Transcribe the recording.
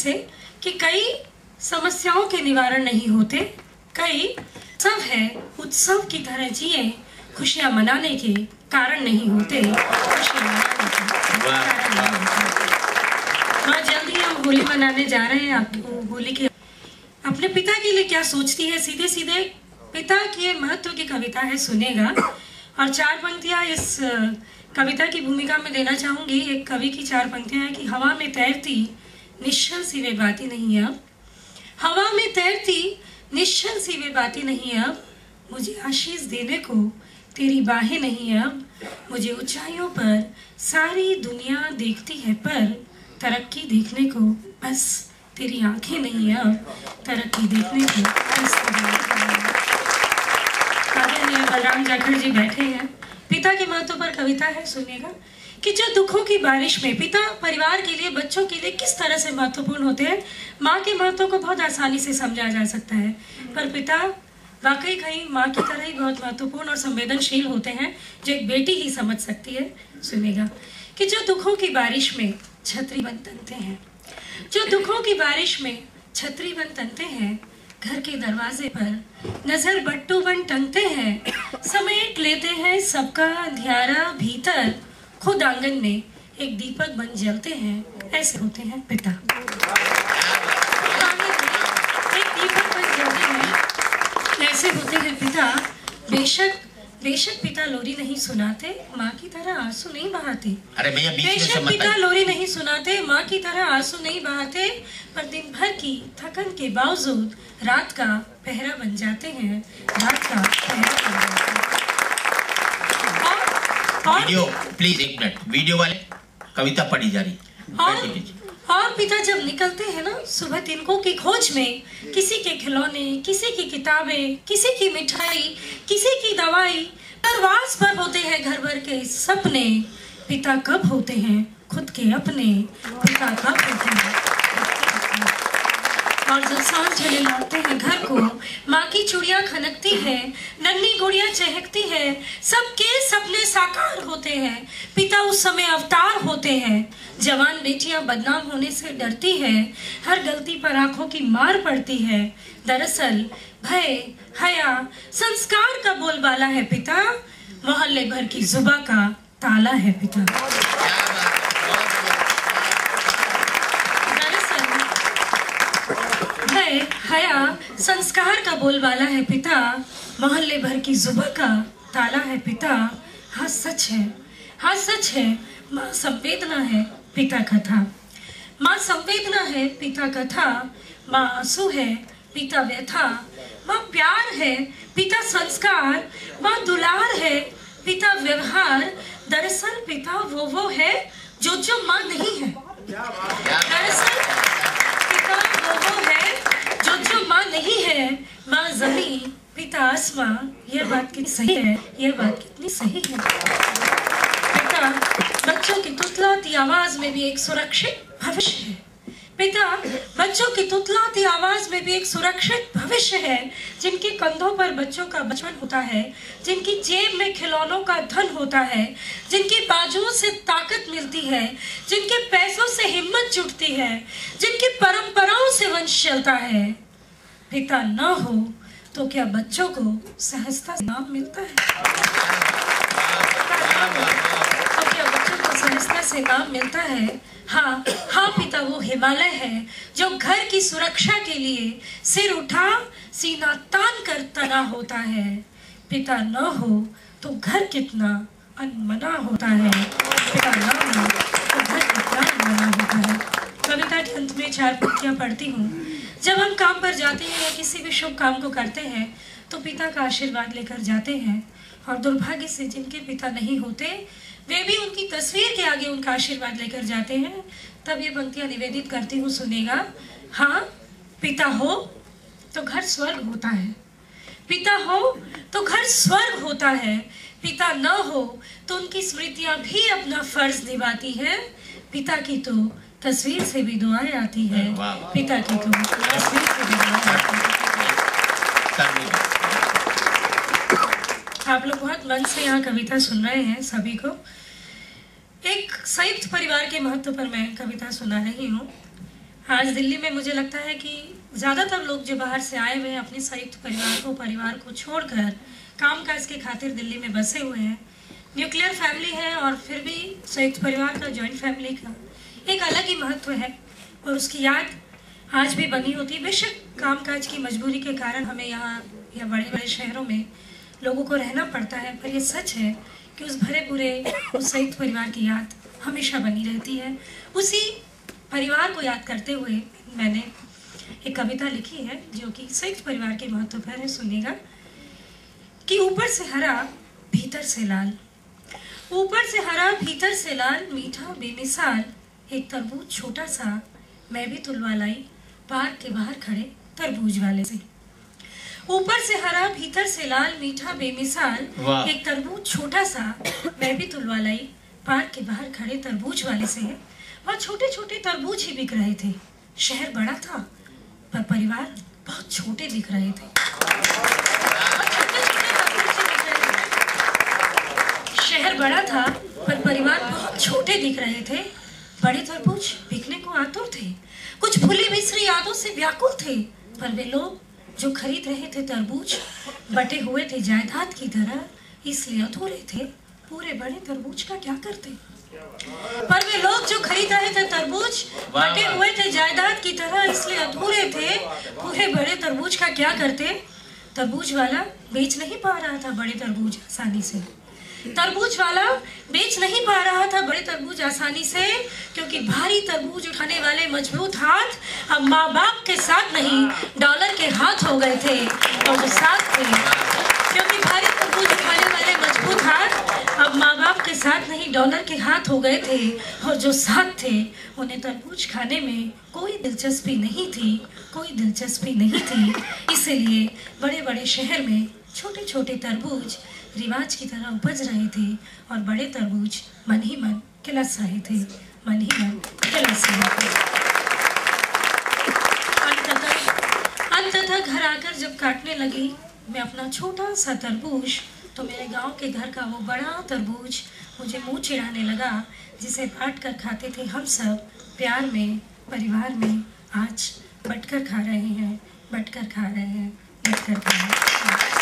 से कि कई समस्याओं के निवारण नहीं होते, कई सब है उत्सव की तरह जिए, खुशियां मनाने के कारण नहीं होते, खुशियां मनाने के कारण नहीं होते। बहुत जल्दी हम होली मनाने जा रहे हैं। आपको होली के अपने पिता के लिए क्या सोचती है, सीधे सीधे पिता के महत्व की कविता है, सुनेगा। और 4 पंक्तियां इस कविता की भूमिका में देना चाहूंगी। एक कवि की 4 पंक्तियां हैं कि हवा में तैरती निश्चल सी वे बातें नहीं अब, हवा में तैरती निश्चल सी वे बातें नहीं अब, मुझे आशीष देने को तेरी बाहें नहीं अब, मुझे ऊंचाइयों पर सारी दुनिया देखती है पर तरक्की देखने को बस तेरी आंखें नहीं अब, तरक्की देखने को बस तेरी आंखें नहीं। आदरणीय बलराम जाखड़ जी बैठे हैं। पिता के महत्व पर कविता है, सुनिएगा कि जो दुखों की बारिश में पिता परिवार के लिए, बच्चों के लिए किस तरह से महत्वपूर्ण होते हैं। माँ के महत्व को बहुत आसानी से समझा जा सकता है, पर पिता वाकई कहीं माँ की तरह ही बहुत महत्वपूर्ण और संवेदनशील होते हैं, जो एक बेटी ही समझ सकती है। सुनिएगा कि जो दुखों की बारिश में छतरी बन तनते हैं, जो दुखों की बारिश में छतरी बन तनते हैं, घर के दरवाजे पर नजर बट्टू बन टंगते हैं, समेट लेते हैं सबका अंधियारा भीतर, खुद आंगन में एक दीपक बन जलते हैं, ऐसे होते हैं पिता। एक दीपक बन जलते हैं, ऐसे होते हैं पिता। बेशक बेशक पिता लोरी नहीं सुनाते, माँ की तरह आंसू नहीं बहाते। अरे भैया बेशक पिता लोरी नहीं सुनाते, माँ की तरह आंसू नहीं बहाते, पर दिन भर की थकन के बावजूद रात का पहरा बन जाते हैं, रात का पहरा बन जाते हैं। वीडियो प्लीज, एक मिनट, वीडियो वाले कविता पढ़ी जा रही। और पिता जब निकलते हैं ना सुबह तिनकों की खोज में, किसी के खिलौने, किसी की किताबें, किसी की मिठाई, किसी की दवाई, प्रवास पर होते हैं घर भर के सपने, पिता कब होते हैं खुद के अपने, पिता कब होते हैं। और जब सांझ ढले लौटते हैं घर को, माँ की चूड़ियां खनकती है, नन्ही गुड़िया चहकती है, सबके सपने साकार होते हैं, पिता उस समय अवतार होते हैं। जवान बेटियां बदनाम होने से डरती है, हर गलती पर आंखों की मार पड़ती है, दरअसल भय, हया, संस्कार का बोलबाला है पिता, मोहल्ले भर की जुबां का ताला है पिता। हया संस्कार का बोलबाला है पिता, मोहल्ले भर की जुबां का ताला है पिता। हाँ सच है, हाँ सच है, माँ संवेदना है पिता कथा, माँ संवेदना है पिता कथा, माँ आंसू है पिता व्यथा, माँ प्यार है पिता संस्कार, माँ दुलार है पिता व्यवहार। दरअसल पिता वो है जो माँ नहीं है, दरअसल पिता वो है जो माँ नहीं है, माँ जमीन पिता आसमां। यह बात कितनी सही है, यह बात कितनी सही है। पिता बच्चों की तुतलाती आवाज में भी एक सुरक्षित भविष्य है, पिता बच्चों की तुतलाती आवाज में भी एक सुरक्षित भविष्य है, जिनके कंधों पर बच्चों का बचपन होता है, जिनकी जेब में खिलौनों का धन होता है, जिनकी बाजुओं से ताकत मिलती है, जिनके पैसों से हिम्मत जुटती है, जिनकी परंपराओं से वंश चलता है। पिता न हो तो क्या बच्चों को सहजता से नाम मिलता है? तो क्या बच्चों को सहजता से नाम मिलता है? हाँ हाँ, पिता वो हिमालय है जो घर की सुरक्षा के लिए सिर उठा सीना तान कर तना होता है। पिता न हो तो घर कितना अनमना होता है, पिता न हो तो घर कितना अनमना होता है। कविता के अंत में 4 पंक्तियां पढ़ती हूँ। जब हम काम पर जाते हैं या किसी भी शुभ काम को करते हैं तो पिता का आशीर्वाद लेकर जाते हैं, और दुर्भाग्य से जिनके पिता नहीं होते वे भी उनकी तस्वीर के आगे उनका आशीर्वाद लेकर जाते हैं। तब ये पंक्तियां निवेदित करती हूँ, सुनेगा। हाँ, पिता हो तो घर स्वर्ग होता है, पिता हो तो घर स्वर्ग होता है, पिता न हो तो उनकी स्मृतियां भी अपना फर्ज निभाती हैं। पिता की तो तस्वीर से भी दुआएं आती है, पिता की तो तस्वीर से भी दुआएं आती है। आप लोग बहुत मन से यहाँ कविता सुन रहे हैं। सभी को एक संयुक्त परिवार के महत्व पर मैं कविता सुना रही हूँ। आज दिल्ली में मुझे लगता है कि ज़्यादातर लोग जो बाहर से आए हुए हैं अपने संयुक्त परिवार को छोड़कर कामकाज के खातिर दिल्ली में बसे हुए हैं। न्यूक्लियर फैमिली है और फिर भी संयुक्त परिवार का, जॉइंट फैमिली का एक अलग ही महत्व है और उसकी याद आज भी बनी होती है। बेशक कामकाज की मजबूरी के कारण हमें यहाँ या बड़े बड़े शहरों में लोगों को रहना पड़ता है, पर ये सच है कि उस भरे पूरे उस संयुक्त परिवार की याद हमेशा बनी रहती है। उसी परिवार को याद करते हुए मैंने एक कविता लिखी है जो कि संयुक्त परिवार के महत्व पर है। सुनिएगा कि ऊपर से हरा भीतर से लाल, ऊपर से हरा भीतर से लाल, मीठा बेमिसाल एक तरबूज छोटा सा, मैं भी तुलवा लाई पार्क के बाहर खड़े तरबूज वाले से। ऊपर से हरा भीतर से लाल, मीठा बेमिसाल एक तरबूज छोटा सा, मैं भी तुलवा लाई पार्क के बाहर खड़े तरबूज वाले से। वहाँ छोटे छोटे तरबूज ही बिक रहे थे। शहर बड़ा था पर परिवार बहुत छोटे दिख रहे थे। शहर बड़ा था पर परिवार बहुत छोटे दिख रहे थे। बड़े तरबूज बिकने को आतुर थे, कुछ भूली बिसरी यादों से व्याकुल थे, पर वे लोग जो खरीद रहे थे तरबूज बटे हुए थे जायदाद की तरह, इसलिए अधूरे थे। पूरे बड़े तरबूज का क्या करते? पर वे लोग जो खरीद रहे थे तरबूज बटे हुए थे जायदाद की तरह, इसलिए अधूरे थे। पूरे बड़े तरबूज का क्या करते? तरबूज वाला बेच नहीं पा रहा था बड़े तरबूज आसानी से। तरबूज वाला बेच नहीं पा रहा था बड़े तरबूज आसानी से, क्योंकि भारी तरबूज उठाने वाले मजबूत हाथ अब माँ बाप के साथ नहीं डॉलर के हाथ हो गए थे। और जो साथ थे, क्योंकि भारी तरबूज उठाने वाले मजबूत हाथ अब माँ बाप के साथ नहीं डॉलर के हाथ हो गए थे। और जो साथ थे उन्हें तरबूज खाने में कोई दिलचस्पी नहीं थी, कोई दिलचस्पी नहीं थी। इसीलिए बड़े बड़े शहर में छोटे छोटे तरबूज रिवाज की तरह उपज रहे थे और बड़े तरबूज मन ही मन किलस रहे थे, मन ही मन किलस रहे थे। अंततः घर आकर जब काटने लगी मैं अपना छोटा सा तरबूज, तो मेरे गांव के घर का वो बड़ा तरबूज मुझे मुंह चिढ़ाने लगा, जिसे बांट कर खाते थे हम सब प्यार में, परिवार में। आज बटकर खा रहे हैं, बटकर खा रहे हैं, बटकर खा रहे हैं।